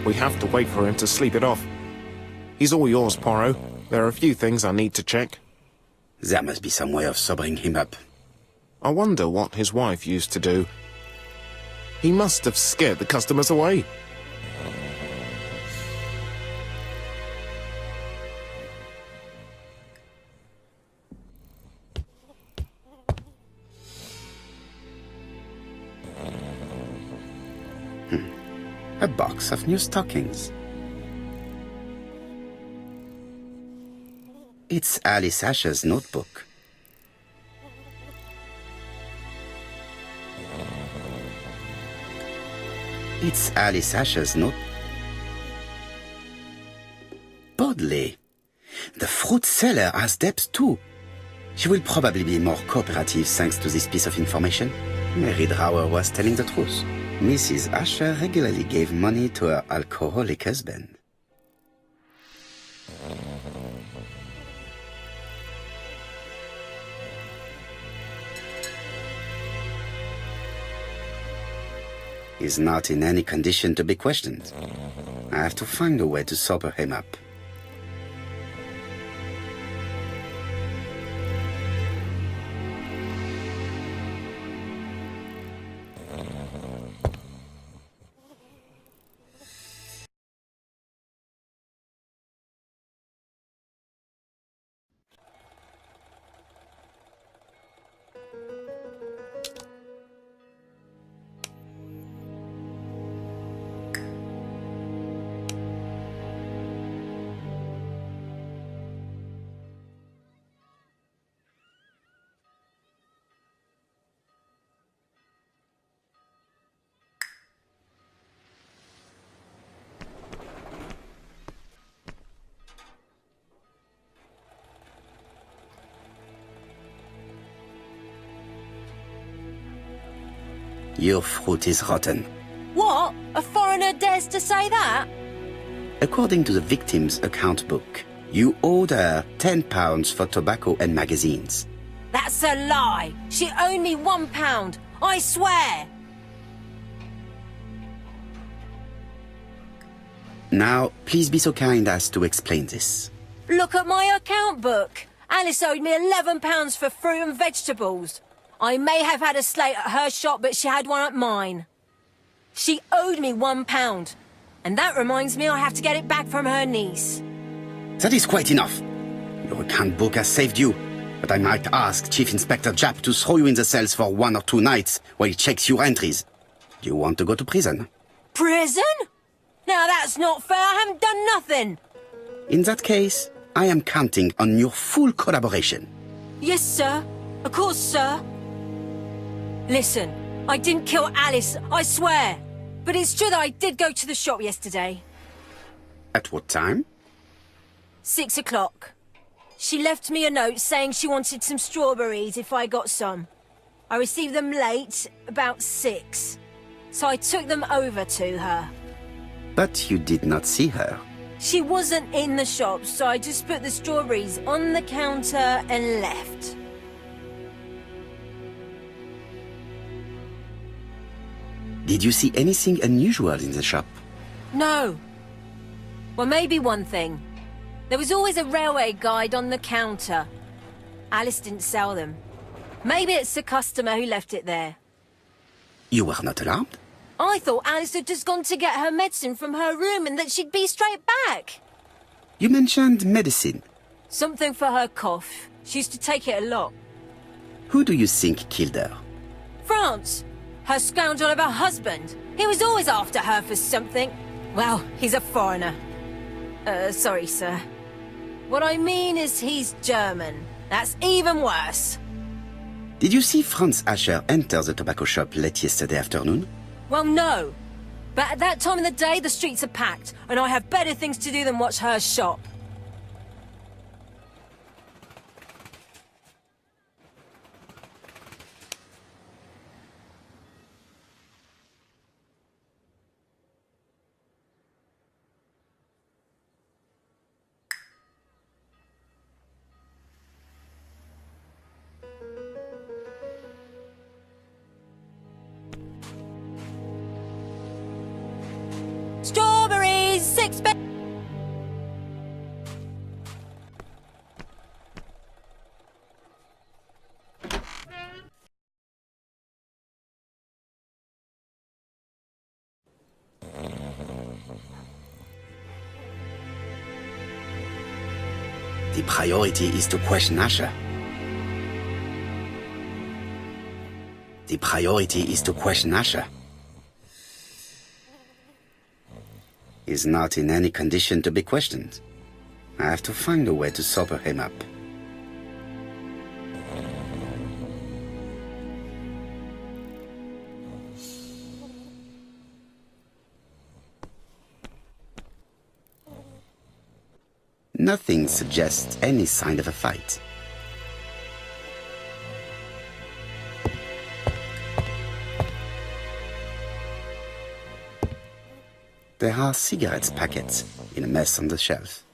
We have to wait for him to sleep it off. He's all yours, Poirot. There are a few things I need to check. There must be some way of sobering him up. I wonder what his wife used to do. He must have scared the customers away. A box of new stockings. It's Alice Asher's notebook. It's Alice Asher's note. Bodley. The fruit seller has debts too. She will probably be more cooperative thanks to this piece of information. Mary Drower was telling the truth. Mrs. Asher regularly gave money to her alcoholic husband. He's not in any condition to be questioned. I have to find a way to sober him up. Your fruit is rotten. What? A foreigner dares to say that? According to the victim's account book, you owed her £10 for tobacco and magazines. That's a lie. She owed me £1. I swear. Now, please be so kind as to explain this. Look at my account book. Alice owed me £11 for fruit and vegetables. I may have had a slate at her shop, but she had one at mine. She owed me £1. And that reminds me I have to get it back from her niece. That is quite enough. Your account book has saved you, but I might ask Chief Inspector Japp to throw you in the cells for 1 or 2 nights while he checks your entries. Do you want to go to prison? Prison? Now that's not fair. I haven't done nothing. In that case, I am counting on your full collaboration. Yes, sir. Of course, sir. Listen, I didn't kill Alice, I swear. But it's true that I did go to the shop yesterday. At what time? 6 o'clock. She left me a note saying she wanted some strawberries if I got some. I received them late, about 6. So I took them over to her. But you did not see her. She wasn't in the shop, so I just put the strawberries on the counter and left. Did you see anything unusual in the shop? No. Well, maybe one thing. There was always a railway guide on the counter. Alice didn't sell them. Maybe it's the customer who left it there. You were not alarmed? I thought Alice had just gone to get her medicine from her room and that she'd be straight back. You mentioned medicine. Something for her cough. She used to take it a lot. Who do you think killed her? France. Her scoundrel of a husband. He was always after her for something. Well, he's a foreigner. Sorry, sir. What I mean is he's German. That's even worse. Did you see Franz Asher enter the tobacco shop late yesterday afternoon? Well, no. But at that time of the day, the streets are packed, and I have better things to do than watch her shop. Strawberries, sixpence. The priority is to question Asher. The priority is to question Asher. He's not in any condition to be questioned. I have to find a way to sober him up. Nothing suggests any sign of a fight. There are cigarettes packets in a mess on the shelf.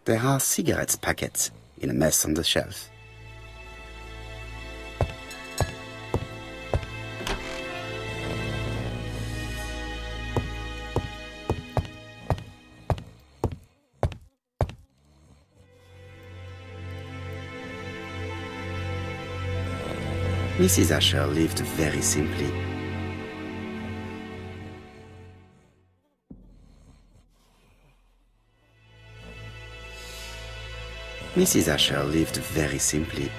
There are cigarettes packets in a mess on the shelf. Mrs. Asher lived very simply. Mrs. Asher lived very simply.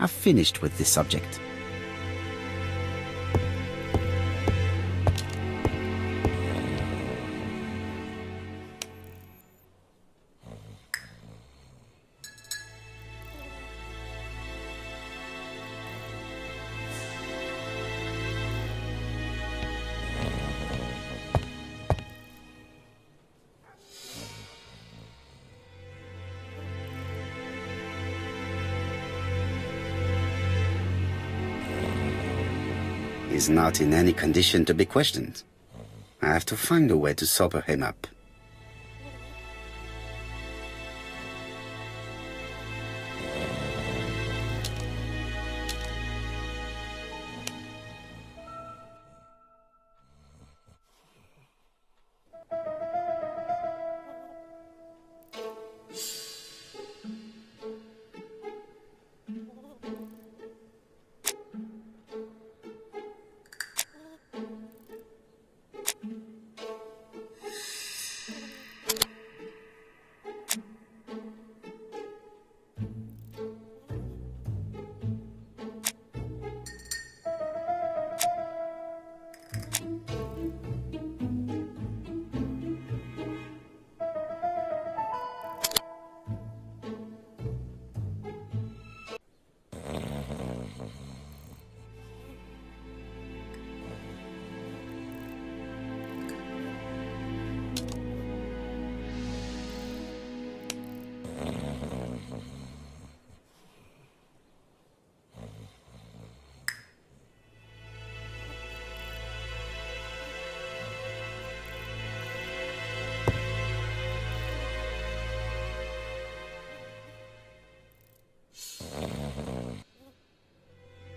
I've finished with this subject. He's not in any condition to be questioned. I have to find a way to sober him up.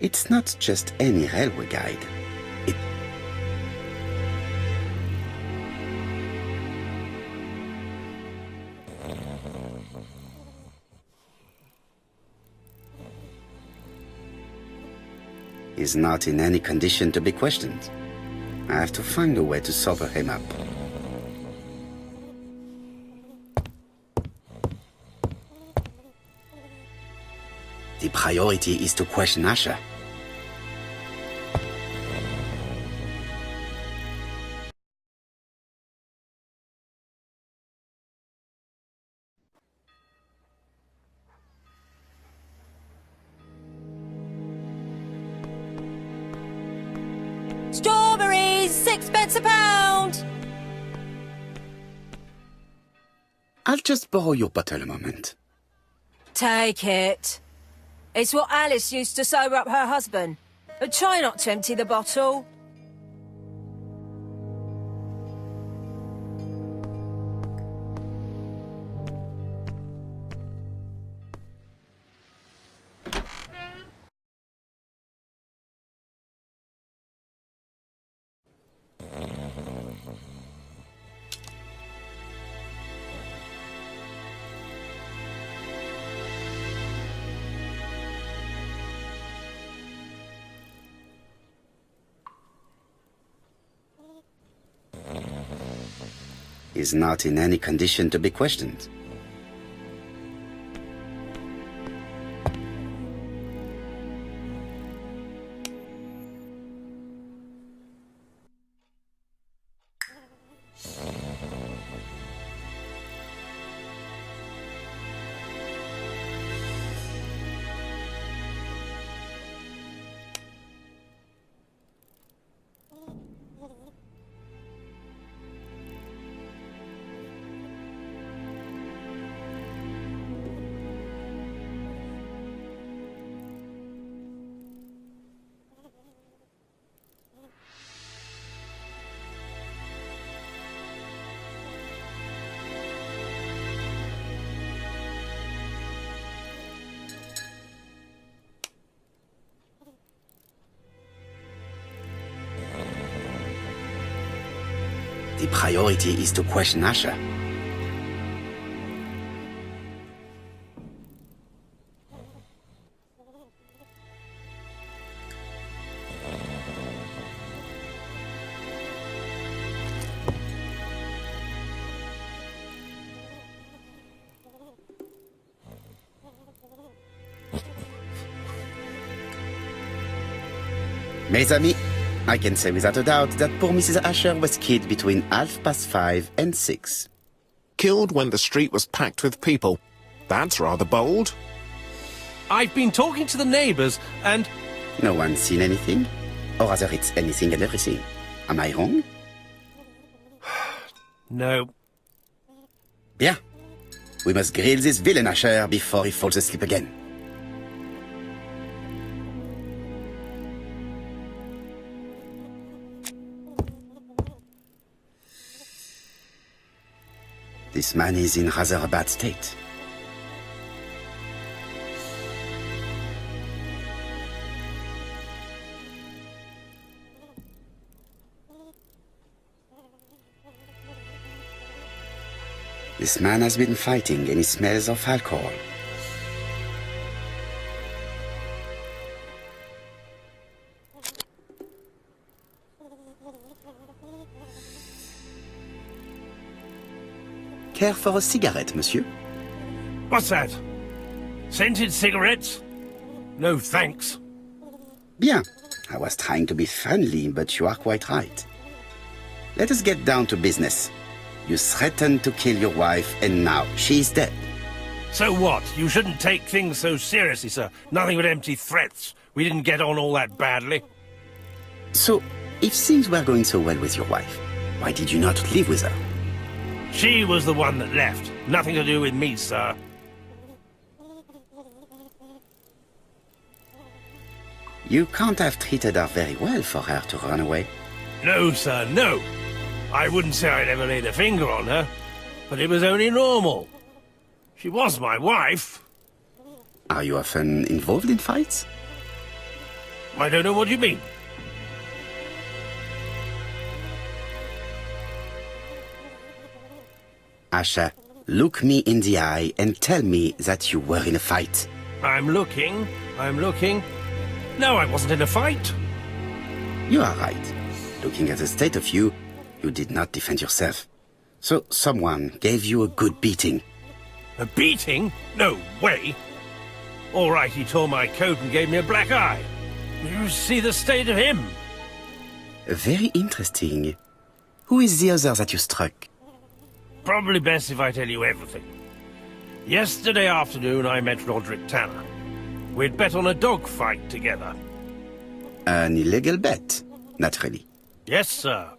It's not just any railway guide. It is not in any condition to be questioned. I have to find a way to sober him up. The priority is to question Asher. Strawberries, 6 pence a pound! I'll just borrow your bottle a moment. Take it. It's what Alice used to sober up her husband. But try not to empty the bottle. Is not in any condition to be questioned. The priority is to question Asher. Mes amis, I can say without a doubt that poor Mrs. Asher was killed between 5:30 and 6. Killed when the street was packed with people. That's rather bold. I've been talking to the neighbours, and... No one's seen anything? Or rather, it's anything and everything. Am I wrong? No. Bien. We must grill this villain Asher before he falls asleep again. This man is in rather a bad state. This man has been fighting and he smells of alcohol. Care for a cigarette, monsieur? What's that? Scented cigarettes? No, thanks. Bien. I was trying to be friendly, but you are quite right. Let us get down to business. You threatened to kill your wife, and now she is dead. So what? You shouldn't take things so seriously, sir. Nothing but empty threats. We didn't get on all that badly. So, if things were going so well with your wife, why did you not live with her? She was the one that left. Nothing to do with me, sir. You can't have treated her very well for her to run away. No, sir, no. I wouldn't say I'd ever laid a finger on her, but it was only normal. She was my wife. Are you often involved in fights? I don't know what you mean. Asher, look me in the eye and tell me that you were in a fight. I'm looking. No, I wasn't in a fight. You are right. Looking at the state of you, you did not defend yourself. So someone gave you a good beating. A beating? No way. All right, he tore my coat and gave me a black eye. You see the state of him? Very interesting. Who is the other that you struck? Probably best if I tell you everything. Yesterday afternoon, I met Roderick Tanner. We'd bet on a dog fight together. An illegal bet, naturally. Yes, sir.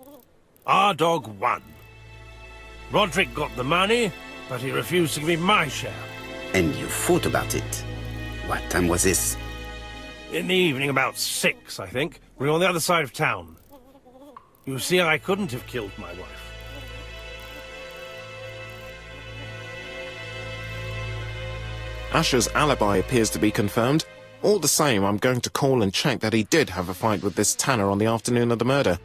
Our dog won. Roderick got the money, but he refused to give me my share. And you fought about it. What time was this? In the evening, about 6, I think. We were on the other side of town. You see, I couldn't have killed my wife. Asher's alibi appears to be confirmed. All the same, I'm going to call and check that he did have a fight with this Tanner on the afternoon of the murder.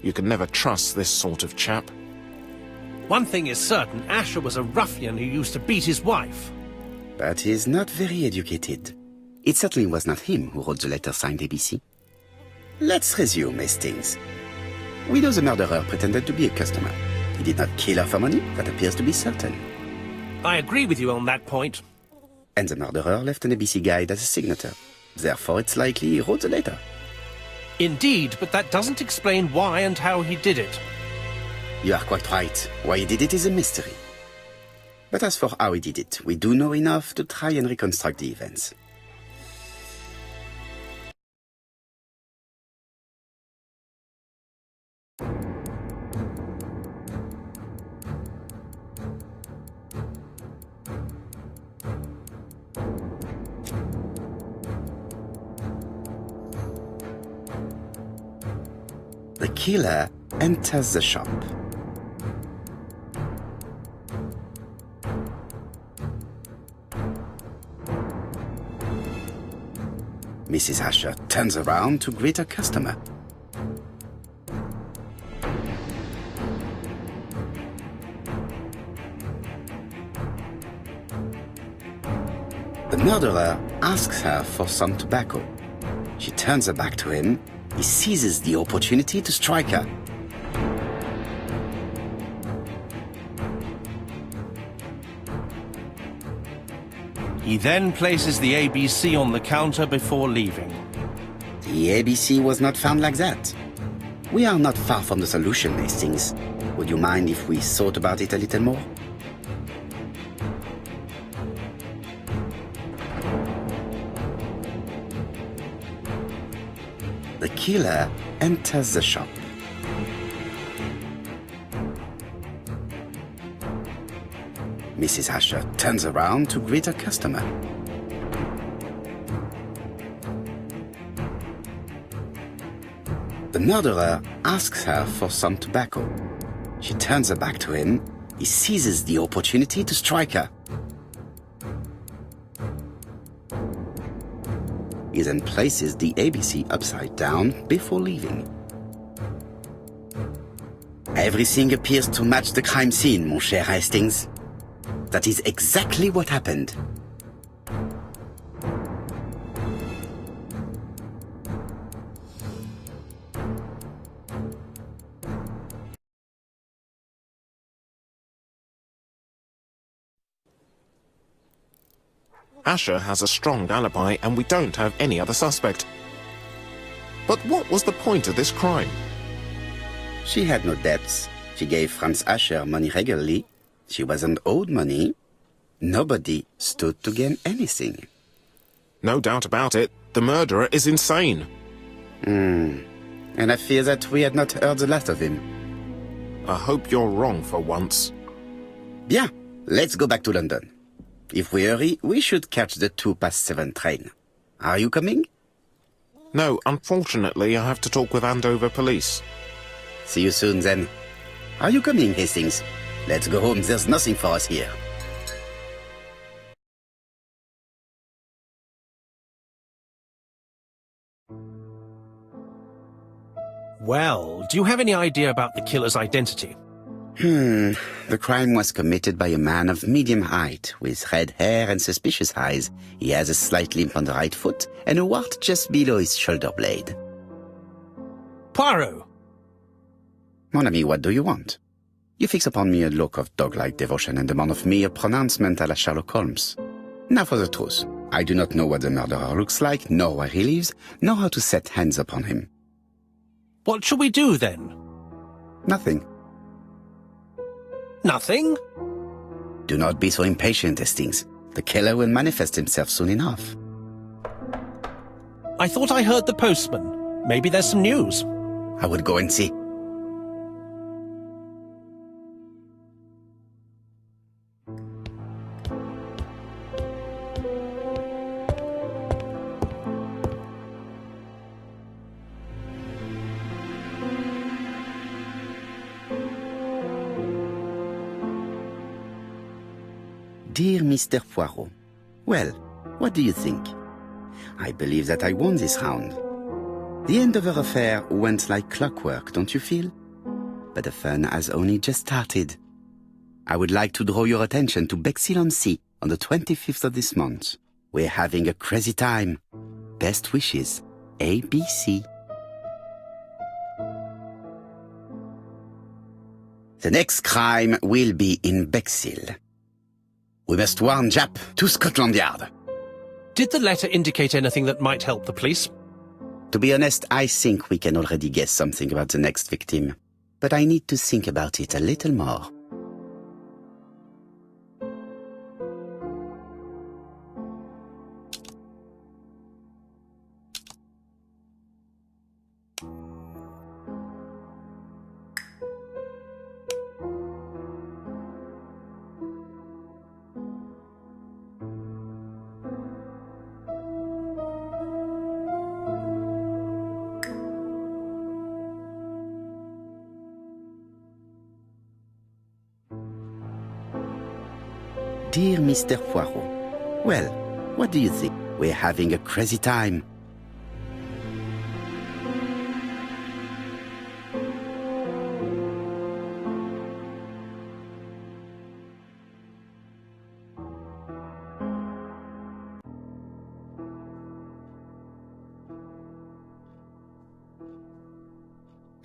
You can never trust this sort of chap. One thing is certain, Asher was a ruffian who used to beat his wife. But he's not very educated. It certainly was not him who wrote the letter signed ABC. Let's resume, Hastings. We know the murderer pretended to be a customer. He did not kill her for money, that appears to be certain. I agree with you on that point. And the murderer left an ABC guide as a signature. Therefore, it's likely he wrote the letter. Indeed, but that doesn't explain why and how he did it. You are quite right. Why he did it is a mystery. But as for how he did it, we do know enough to try and reconstruct the events. The killer enters the shop. Mrs. Asher turns around to greet her customer. The murderer asks her for some tobacco. She turns her back to him. He seizes the opportunity to strike her. He then places the ABC on the counter before leaving. The ABC was not found like that. We are not far from the solution, Hastings. Would you mind if we thought about it a little more? The killer enters the shop. Mrs. Asher turns around to greet her customer. The murderer asks her for some tobacco. She turns her back to him. He seizes the opportunity to strike her. He then places the ABC upside down before leaving. Everything appears to match the crime scene, mon cher Hastings. That is exactly what happened. Asher has a strong alibi and we don't have any other suspect. But what was the point of this crime? She had no debts. She gave Franz Asher money regularly. She wasn't owed money. Nobody stood to gain anything. No doubt about it, the murderer is insane. And I fear that we had not heard the last of him. I hope you're wrong for once. Bien, let's go back to London. If we hurry, we should catch the 7:02 train. Are you coming? No, unfortunately, I have to talk with Andover police. See you soon, then. Are you coming, Hastings? Let's go home. There's nothing for us here. Well, do you have any idea about the killer's identity? The crime was committed by a man of medium height, with red hair and suspicious eyes. He has a slight limp on the right foot, and a wart just below his shoulder blade. Poirot! Mon ami, what do you want? You fix upon me a look of dog-like devotion and demand of me a pronouncement à la Sherlock Holmes. Now for the truth. I do not know what the murderer looks like, nor where he lives, nor how to set hands upon him. What shall we do, then? Nothing. Nothing? Do not be so impatient, Hastings. The killer will manifest himself soon enough. I thought I heard the postman. Maybe there's some news. I would go and see. Dear Mr. Poirot, well, what do you think? I believe that I won this round. The end of our affair went like clockwork, don't you feel? But the fun has only just started. I would like to draw your attention to Bexhill-on-Sea on the 25th of this month. We're having a crazy time. Best wishes, ABC. The next crime will be in Bexhill. We must warn Jap to Scotland Yard. Did the letter indicate anything that might help the police? To be honest, I think we can already guess something about the next victim. But I need to think about it a little more. Dear Mr. Poirot, well, what do you think? We're having a crazy time.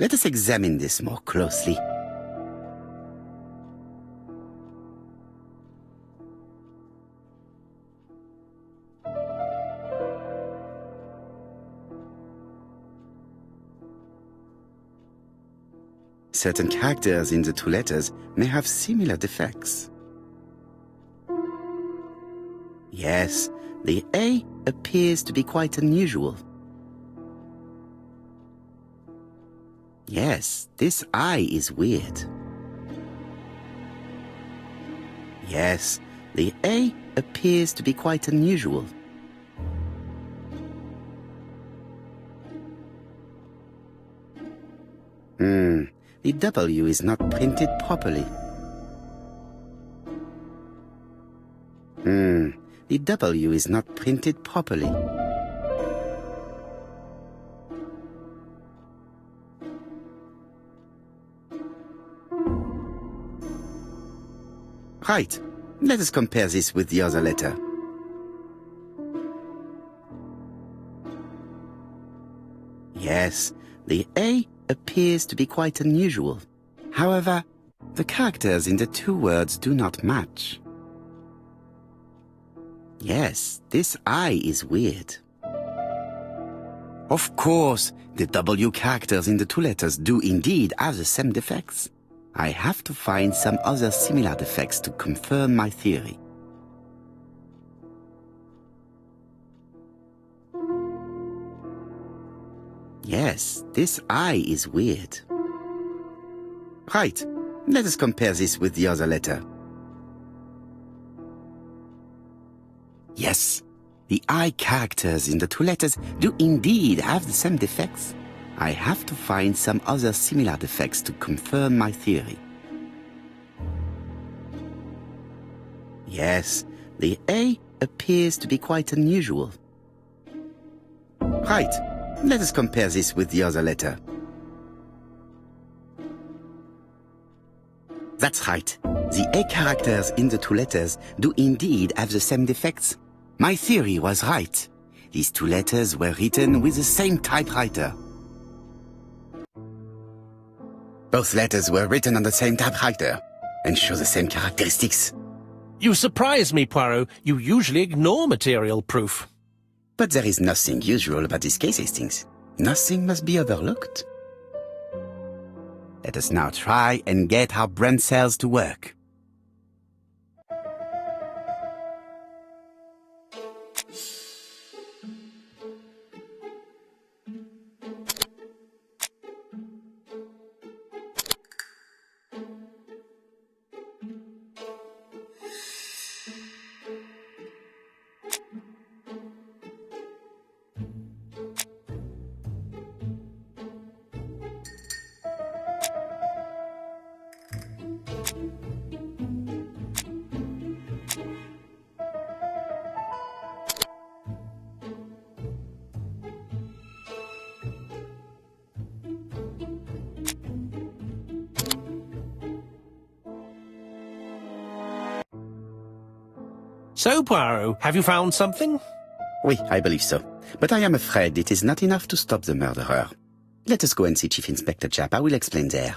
Let us examine this more closely. Certain characters in the two letters may have similar defects. Yes, the A appears to be quite unusual. Yes, this I is weird. Yes, the A appears to be quite unusual. The W is not printed properly. The W is not printed properly. Right. Let us compare this with the other letter. Yes, the A appears to be quite unusual. However, the characters in the two words do not match. Yes, this I is weird. Of course, the W characters in the two letters do indeed have the same defects. I have to find some other similar defects to confirm my theory. Yes, this I is weird. Right. Let us compare this with the other letter. Yes, the I characters in the two letters do indeed have the same defects. I have to find some other similar defects to confirm my theory. Yes, the A appears to be quite unusual. Right. Let us compare this with the other letter. That's right. The A characters in the two letters do indeed have the same defects. My theory was right. These two letters were written with the same typewriter. Both letters were written on the same typewriter and show the same characteristics. You surprise me, Poirot. You usually ignore material proof. But there is nothing usual about this case, Hastings. Nothing must be overlooked. Let us now try and get our brain cells to work. So, Poirot, have you found something? Oui, I believe so. But I am afraid it is not enough to stop the murderer. Let us go and see Chief Inspector Japp. I will explain there.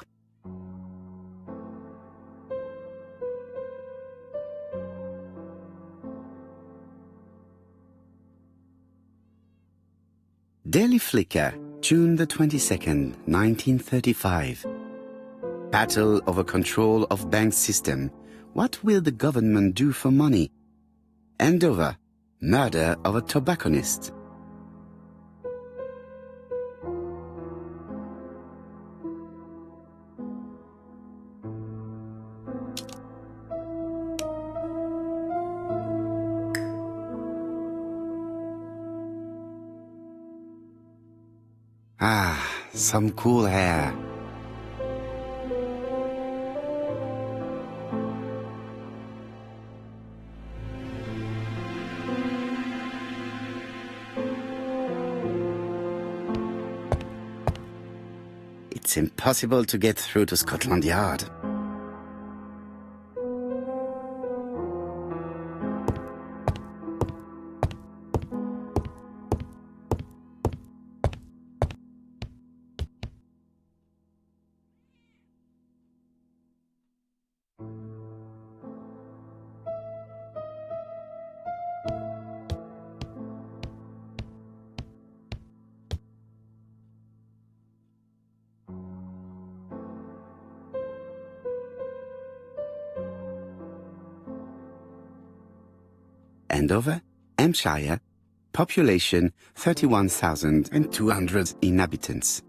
Daily Flicker, June the 22nd, 1935. Battle over control of bank system. What will the government do for money? Andover, murder of a tobacconist. Ah, some cool hair. It's impossible to get through to Scotland Yard. Andover, Hampshire, population 31,200 inhabitants.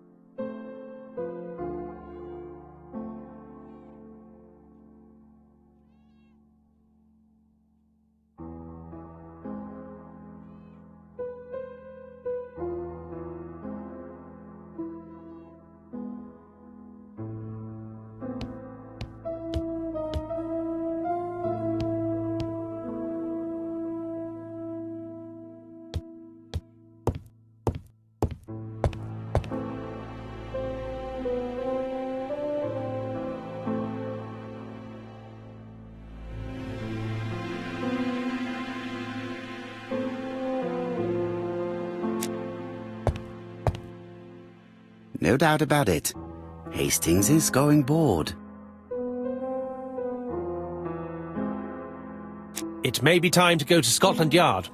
No doubt about it. Hastings is going bored. It may be time to go to Scotland Yard.